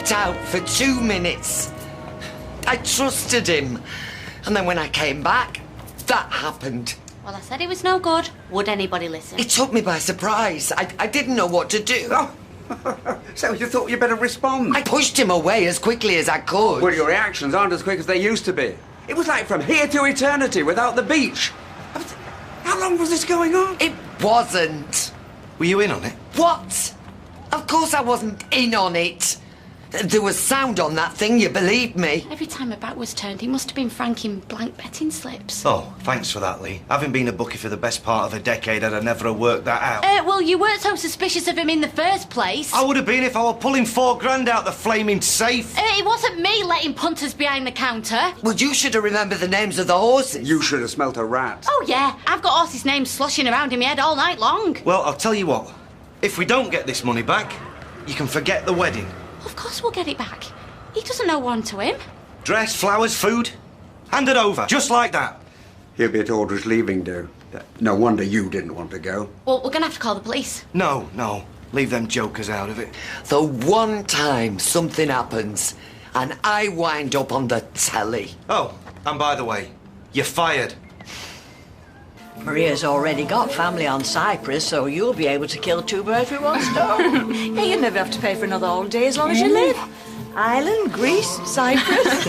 popped out for 2 minutes. I trusted him. And then when I came back, that happened. Well, I said it was no good. Would anybody listen? It took me by surprise. I didn't know what to do. Oh, so you thought you better respond? I pushed him away as quickly as I could. Well, your reactions aren't as quick as they used to be. It was like from here to eternity without the beach. How long was this going on? It wasn't. Were you in on it? What? Of course I wasn't in on it. There was sound on that thing, you believed me. Every time my back was turned, he must have been franking blank betting slips. Oh, thanks for that, Lee. Having been a bookie for the best part of a decade, I'd have never have worked that out. Well, you weren't so suspicious of him in the first place. I would have been if I were pulling £4,000 out the flaming safe. It wasn't me letting punters behind the counter. Well, you should have remembered the names of the horses. You should have smelt a rat. Oh, yeah. I've got horses' names sloshing around in my head all night long. Well, I'll tell you what. If we don't get this money back, you can forget the wedding. Of course we'll get it back. He doesn't know what to him. Dress, flowers, food. Hand it over, just like that. He'll be at Audrey's leaving do. No wonder you didn't want to go. Well, we're going to have to call the police. No. Leave them jokers out of it. The one time something happens and I wind up on the telly. Oh, and by the way, you're fired. Maria's already got family on Cyprus, so you'll be able to kill 2 birds with 1 stone. Yeah, you'll never have to pay for another holiday as long as you live. Ireland, Greece, Cyprus.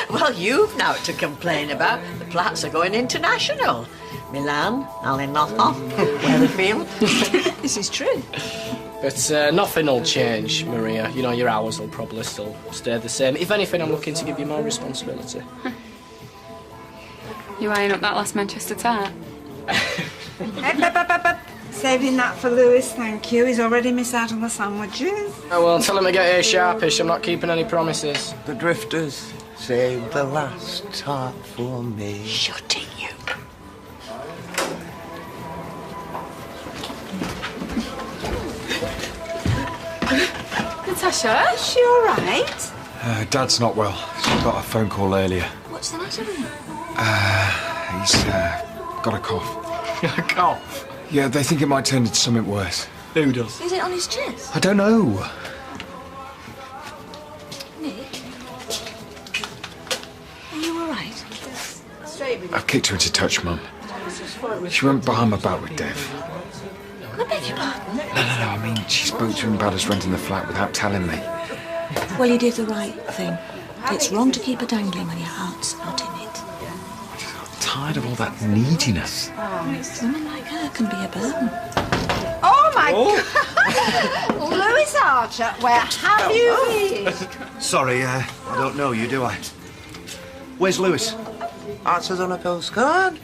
Well, you've now to complain about. The Platts are going international. Milan, Alenotho, Weatherfield. This is true. But nothing will change, Maria. You know, your hours will probably still stay the same. If anything, I'm looking to give you more responsibility. You eyeing up that last Manchester tart? Saving that for Lewis, thank you. He's already missed out on the sandwiches. Oh, well, tell him to get here sharpish. I'm not keeping any promises. The drifters save the last tart for me. Shut it, you. Natasha? Is she all right? Dad's not well. She got a phone call earlier. What's the matter with him? He's got a cough. A cough? Yeah, they think it might turn into something worse. Who does? Is it on his chest? I don't know. Nick? Are you all right? I've kicked her into touch, Mum. She went behind my back with Dev. I beg your pardon? No, I mean, she spoke to him about us renting the flat without telling me. Well, you did the right thing. It's wrong to keep her dangling when your heart's not in it. I'm tired of all that neediness. Women like her can be a burden. Oh, my God! Lewis Archer, where have you been? Sorry, I don't know you, do I? Where's Lewis? Answers on a postcard.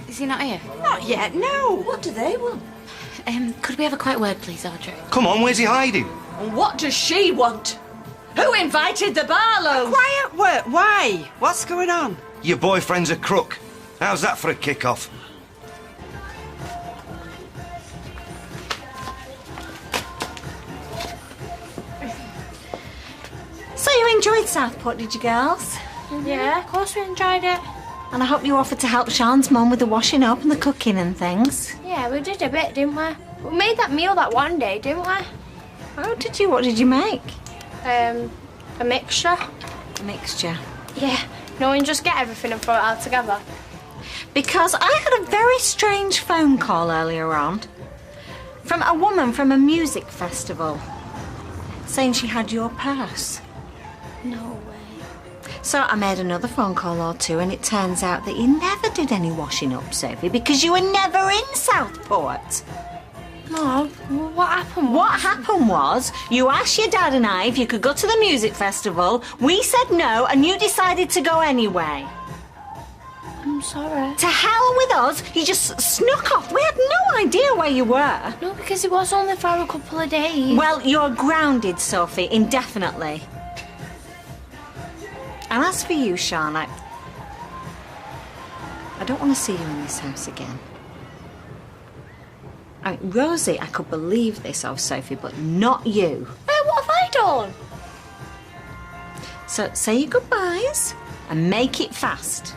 Is he not here? Not yet, no. What do they want? Could we have a quiet word, please, Audrey? Come on, where's he hiding? And what does she want? Who invited the Barlows? Quiet word. Why? What's going on? Your boyfriend's a crook. How's that for a kick-off? So you enjoyed Southport, did you, girls? Yeah, of course we enjoyed it. And I hope you offered to help Sean's mum with the washing up and the cooking and things. Yeah, we did a bit, didn't we? We made that meal that one day, didn't we? Oh, did you? What did you make? A mixture. A mixture? Yeah. No one just get everything and throw it all together. Because I had a very strange phone call earlier on from a woman from a music festival saying she had your purse. No way. So I made another phone call or two, and it turns out that you never did any washing up, Sophie, because you were never in Southport. No, what happened? What happened was, you asked your dad and I if you could go to the music festival. We said no, and you decided to go anyway. I'm sorry. To hell with us, you just snuck off. We had no idea where you were. No, because it was only for a couple of days. Well, you're grounded, Sophie, indefinitely. And as for you, Sean, I don't want to see you in this house again. I mean, Rosie, I could believe this of, Sophie, but not you. What have I done? So say your goodbyes and make it fast.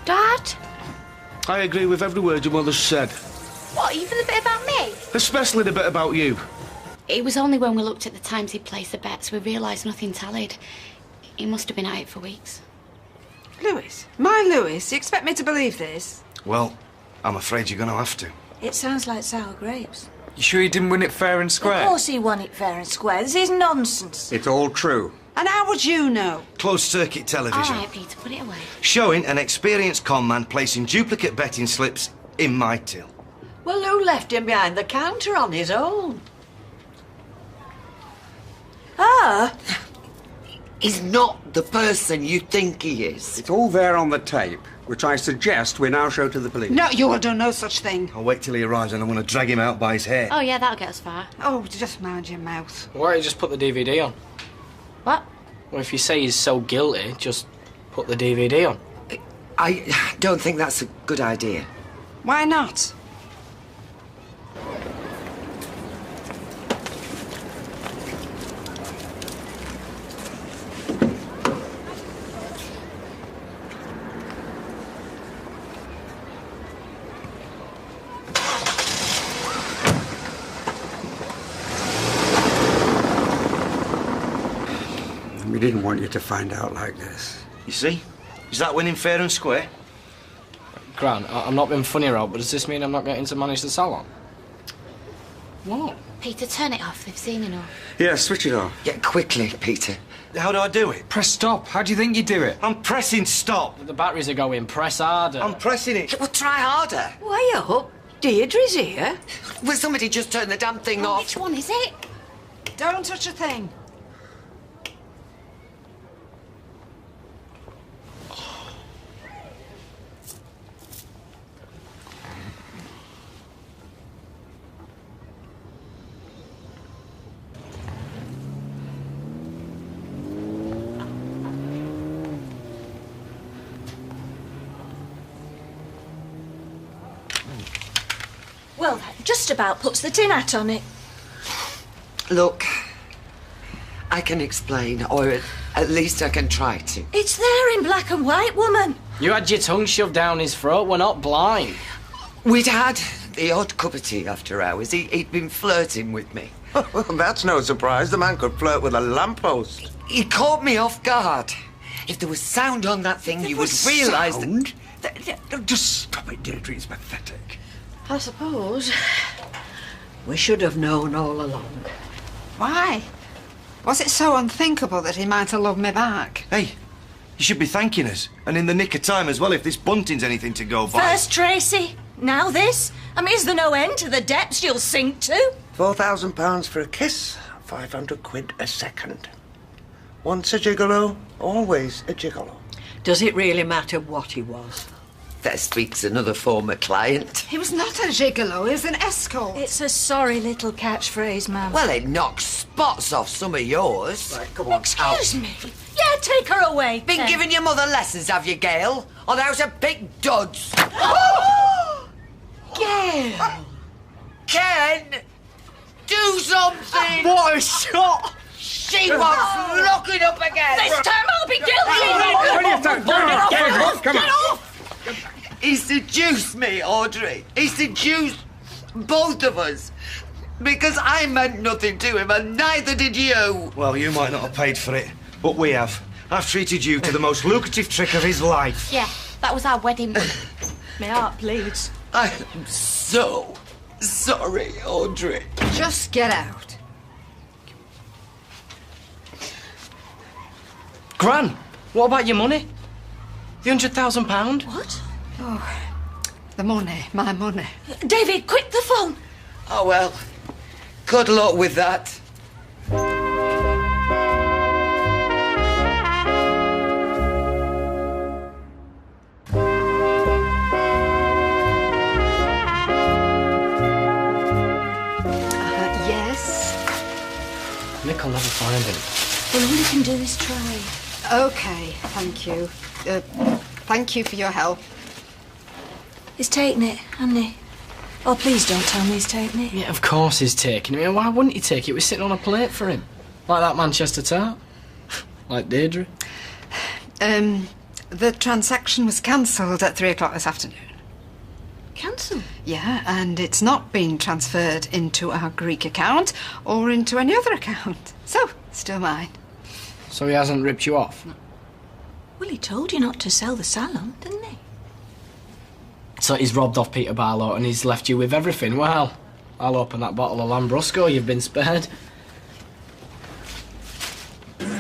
Dad? I agree with every word your mother said. What, even the bit about me? Especially the bit about you. It was only when we looked at the times he'd placed the bets we realised nothing tallied. He must have been at it for weeks. Lewis? My Lewis? You expect me to believe this? Well, I'm afraid you're going to have to. It sounds like sour grapes. You sure he didn't win it fair and square? Of course he won it fair and square. This is nonsense. It's all true. And how would you know? Closed-circuit television. All right, Peter, put it away. Showing an experienced con man placing duplicate betting slips in my till. Well, who left him behind the counter on his own? Ah! He's not the person you think he is. It's all there on the tape, which I suggest we now show to the police. No, you will do no such thing. I'll wait till he arrives and I'm going to drag him out by his hair. Oh, yeah, that'll get us far. Oh, just mind your mouth. Why don't you just put the DVD on? What? Well, if you say he's so guilty, just put the DVD on. I don't think that's a good idea. Why not? We didn't want you to find out like this. You see? Is that winning fair and square? Gran, I'm not being funny, Rob, but does this mean I'm not getting to manage the salon? What? Peter, turn it off. They've seen enough. Yeah, switch it off. Yeah, quickly, Peter. How do I do it? Press stop. How do you think you do it? I'm pressing stop. The batteries are going. Press harder. I'm pressing it. Well, try harder. Way up. Deirdre's here. Will somebody just turn the damn thing Oh, off? which one is it? Don't touch a thing. Well, that just about puts the tin hat on it. Look, I can explain, or at least I can try to. It's there in black and white, woman. You had your tongue shoved down his throat. We're not blind. We'd had the odd cup of tea after hours. He'd been flirting with me. Well, that's no surprise. The man could flirt with a lamppost. He caught me off guard. If there was sound on that thing, you would realise that... Just stop it, Deirdre. It's pathetic. I suppose we should have known all along. Why? Was it so unthinkable that he might have loved me back? Hey, you should be thanking us. And in the nick of time as well, if this bunting's anything to go by. First Tracy, now this. I mean, is there no end to the depths you'll sink to? £4,000 for a kiss, 500 quid a second. Once a gigolo, always a gigolo. Does it really matter what he was? There speaks another former client. He was not a gigolo, he was an escort. It's a sorry little catchphrase, ma'am. Well, it knocks spots off some of yours. Right, come on. Excuse me. Yeah, take her away. Been then. giving your mother lessons, have you, Gail? On how to pick duds? Gail! Ken! Do something! What a shot! She was looking up again! This time I'll be guilty! Come on. He seduced me, Audrey. He seduced both of us. Because I meant nothing to him, and neither did you. Well, you might not have paid for it, but we have. I've treated you to the most lucrative trick of his life. Yeah, that was our wedding. My heart bleeds. I am so sorry, Audrey. Just get out. Gran, what about your money? The £100,000? What? Oh, the money, my money. David, quick, the phone. Oh, well, good luck with that. Yes? Nick will never find him. Well, all you can do is try. Okay, thank you. Thank you for your help. He's taken it, hasn't he? Oh, please don't tell me he's taken it. Yeah, of course he's taking it. Why wouldn't he take it? It was sitting on a plate for him. Like that Manchester tart. Like Deirdre. The transaction was cancelled at 3 o'clock this afternoon. Cancelled? Yeah, and it's not been transferred into our Greek account or into any other account. So, still mine. So he hasn't ripped you off? Well, he told you not to sell the salon, didn't he? So he's robbed off Peter Barlow and he's left you with everything. Well, I'll open that bottle of Lambrusco. You've been spared.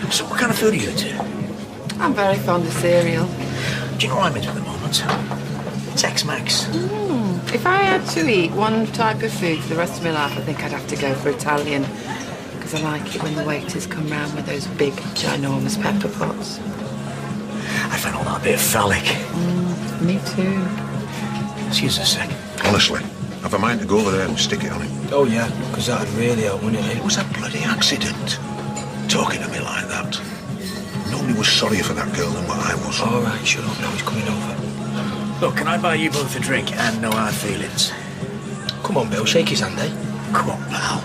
So what kind of food are you into? I'm very fond of cereal. Do you know what I'm into at the moment? Tex-Mex. If I had to eat one type of food for the rest of my life, I think I'd have to go for Italian. Because I like it when the waiters come round with those big, ginormous pepper pots. I find all that a bit phallic. Me too. Excuse us a sec. Honestly, I've a mind to go over there and stick it on him. Oh, yeah, because that'd really help, wouldn't it? It was a bloody accident. Talking to me like that. Nobody was sorrier for that girl than what I was. All right, shut up now. He's coming over. Look, can I buy you both a drink and no hard feelings? Come on, Bill. Shake his hand, eh? Come on, pal.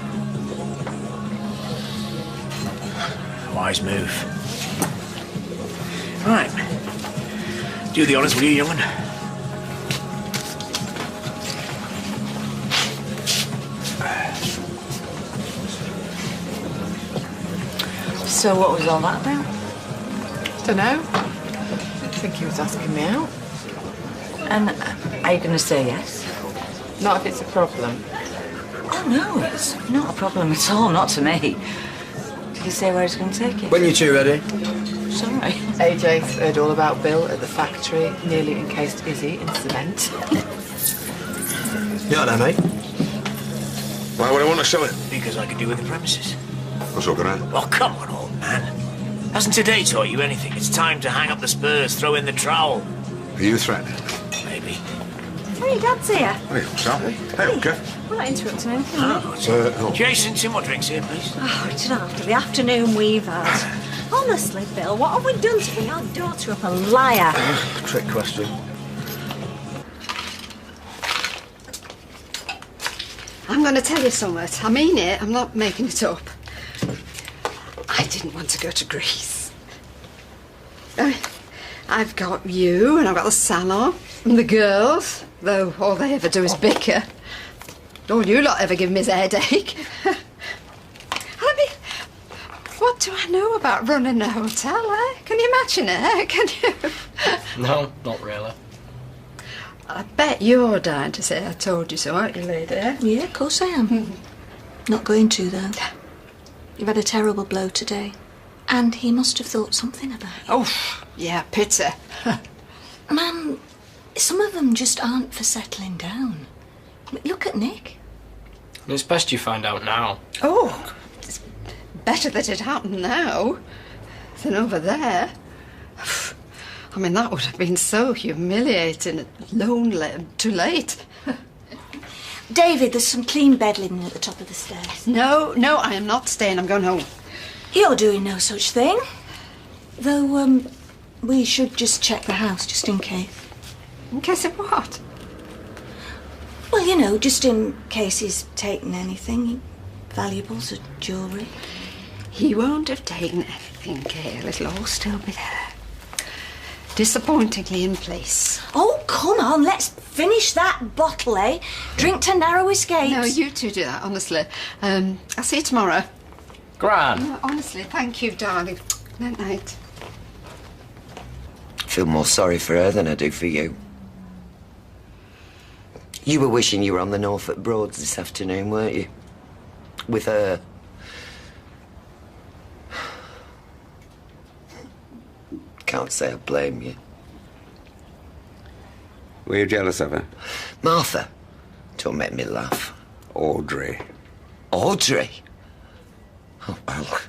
Wise move. Right. Do the honours, will you, young'un? So what was all that about? Dunno. I think he was asking me out. And are you going to say yes? Not if it's a problem. Oh, no, it's not a problem at all, not to me. Did he say where he's going to take it? When you two ready. Sorry. AJ's heard all about Bill at the factory, nearly encased Izzy in cement. You know that, mate? Why would I want to sell it? Because I could do with the premises. What's up, can I? Oh, come on, old man. Hasn't today taught you anything? It's time to hang up the spurs, throw in the trowel. Are you threatening? Maybe. Hey, Dad's here. Hey, Sal. Hey, okay. We're not interrupting anything. Oh, Jason, 2 more drinks here, please. Oh, it's not after the afternoon we've had. Honestly, Bill, what have we done to bring our daughter up a liar? Trick question. I'm going to tell you something. I mean it. I'm not making it up. I didn't want to go to Greece. I've got you, and I've got the salon, and the girls, though all they ever do is bicker. All you lot ever give me is a headache. I mean, what do I know about running a hotel, eh? Can you imagine it, eh? Can you? No, not really. I bet you're dying to say I told you so, aren't you, lady? Yeah, of course I am. Not going to, though. You've had a terrible blow today. And he must have thought something about it. Oh, yeah, pity. Man, some of them just aren't for settling down. Look at Nick. It's best you find out now. Oh, it's better that it happened now than over there. I mean, that would have been so humiliating, lonely, and too late. David, there's some clean bed linen at the top of the stairs. No, I am not staying. I'm going home. You're doing no such thing. Though, we should just check the house, just in case. In case of what? Well, you know, just in case he's taken anything. Valuables or jewellery. He won't have taken anything, Gail. It'll all still be there. Disappointingly in place. Oh, come on, let's finish that bottle, eh? Drink to narrow escapes. No, you two do that, honestly. I'll see you tomorrow. Gran. No, honestly, thank you, darling. Night night. I feel more sorry for her than I do for you. You were wishing you were on the Norfolk Broads this afternoon, weren't you? With her. Can't say I blame you. Were you jealous of her? Martha. Don't make me laugh. Audrey. Audrey? Oh, well,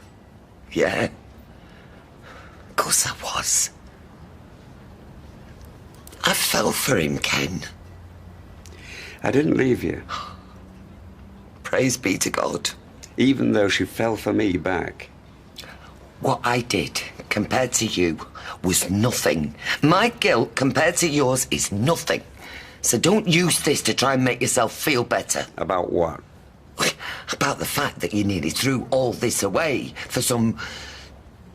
yeah. Of course I was. I fell for him, Ken. I didn't leave you. Praise be to God. Even though she fell for me back. What I did, compared to you, was nothing. My guilt, compared to yours, is nothing. So don't use this to try and make yourself feel better. About what? About the fact that you nearly threw all this away for some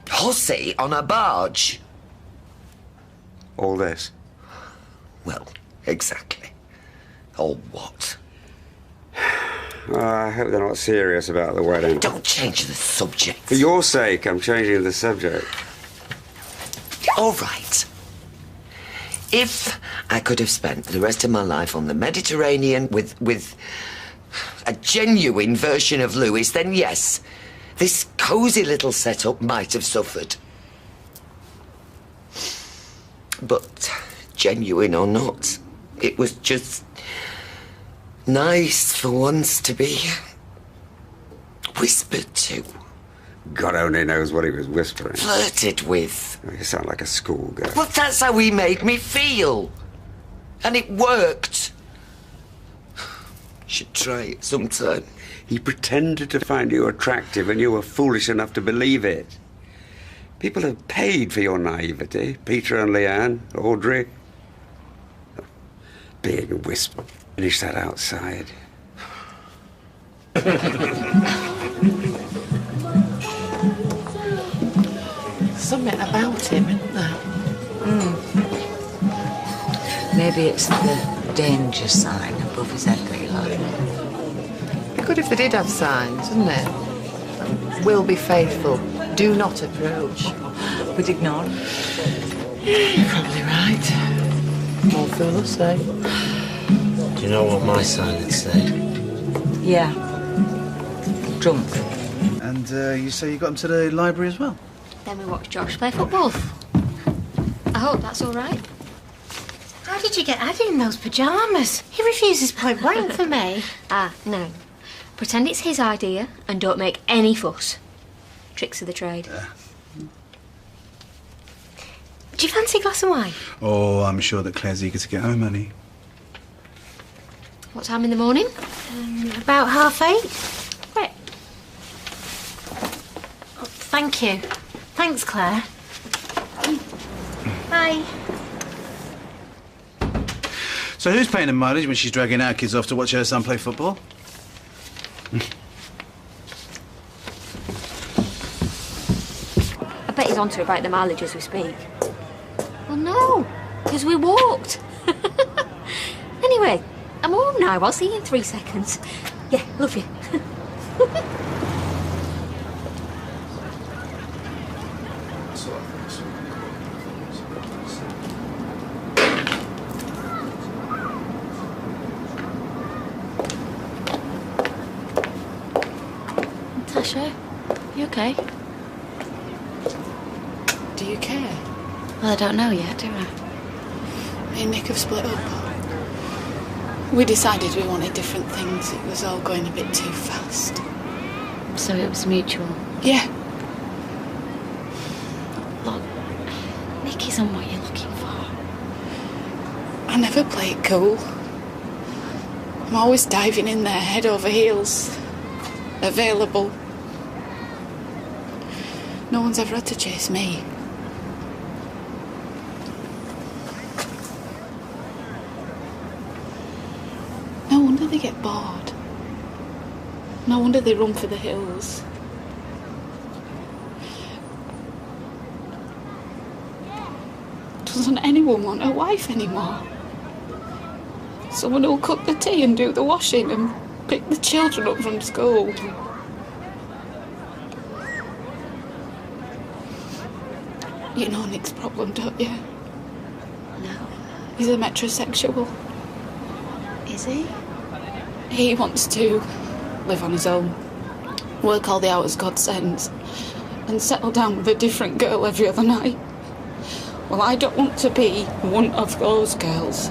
hussy on a barge. All this? Well, exactly. Or what? Oh, I hope they're not serious about the wedding. Don't change the subject. For your sake, I'm changing the subject. All right. If I could have spent the rest of my life on the Mediterranean with a genuine version of Lewis, then yes, this cosy little setup might have suffered. But genuine or not, it was just nice for once to be whispered to. God only knows what he was whispering. Flirted with. Oh, you sound like a schoolgirl. Well, that's how he made me feel. And it worked. Should try it sometime. He pretended to find you attractive and you were foolish enough to believe it. People have paid for your naivety. Peter and Leanne, Audrey. Being a whisper. Finish that outside. Something about him, isn't there? Maybe it's the danger sign above his entry line. It'd be good if they did have signs, wouldn't it? Will be faithful. Do not approach. But ignore him. You're probably right. More fool will say. Do you know what my sign had said? Yeah. Drunk. And you say you got him to the library as well? Then we watched Josh play football. I hope that's all right. How did you get Addy in those pyjamas? He refuses point blank for me. No. Pretend it's his idea and don't make any fuss. Tricks of the trade. Do you fancy a glass of wine? Oh, I'm sure that Claire's eager to get home, honey. What time in the morning? About 8:30. Right. Oh, thank you. Thanks, Claire. Bye. So who's paying the mileage when she's dragging our kids off to watch her son play football? I bet he's on to about the mileage as we speak. Well, no, because we walked. Anyway, I'm home now. I'll see you in 3 seconds. Yeah, love you. Tasha, you okay? Do you care? Well, I don't know yet, do I? Me and Nick have split up. We decided we wanted different things. It was all going a bit too fast. So it was mutual. Yeah. Look, Nick isn't what you're looking for. I never play it cool. I'm always diving in there head over heels. Available. No one's ever had to chase me. No wonder they get bored. No wonder they run for the hills. Doesn't anyone want a wife anymore? Someone who'll cook the tea and do the washing and pick the children up from school. You know Nick's problem, don't you? No. He's a metrosexual. Is he? He wants to live on his own, work all the hours God sends, and settle down with a different girl every other night. Well, I don't want to be one of those girls.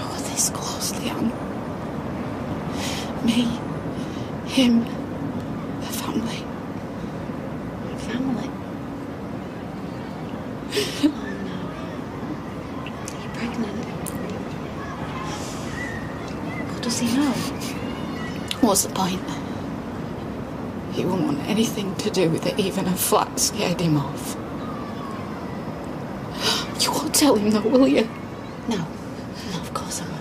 Oh, this close, Leanne. Me, him, a family. Family? Oh, no. Are you pregnant? What does he know? What's the point? He won't want anything to do with it, even a flat scared him off. You won't tell him though, will you? No. No, of course I won't.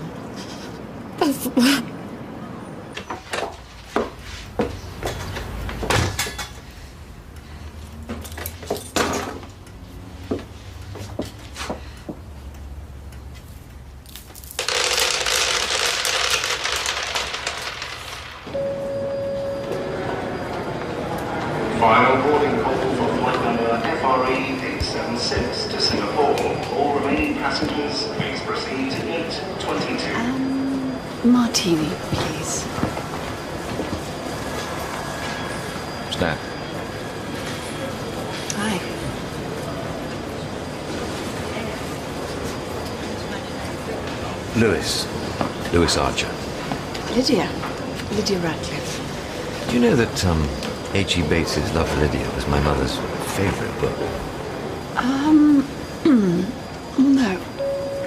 Martini, please. Snap. Hi. Lewis Archer. Lydia. Lydia Radcliffe. Do you know that H.E. Bates's Love for Lydia was my mother's favourite book? No.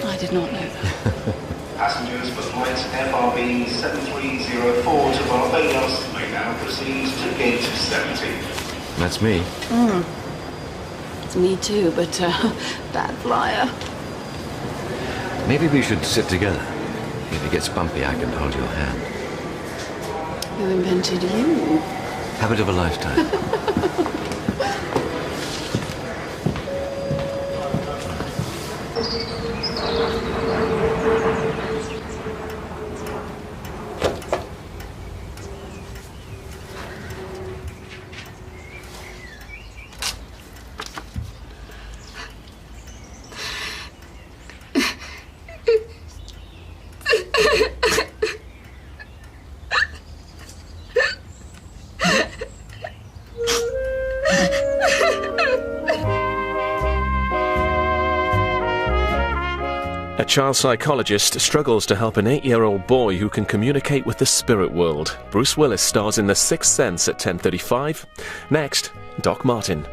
I did not know that. Passengers for flight FRB 7304 to Barbados may now proceed to gate 70. That's me. It's me too, but bad flyer. Maybe we should sit together. If it gets bumpy, I can hold your hand. Who invented you? Habit of a lifetime. A child psychologist struggles to help an 8-year-old boy who can communicate with the spirit world. Bruce Willis stars in The Sixth Sense at 10:35. Next, Doc Martin.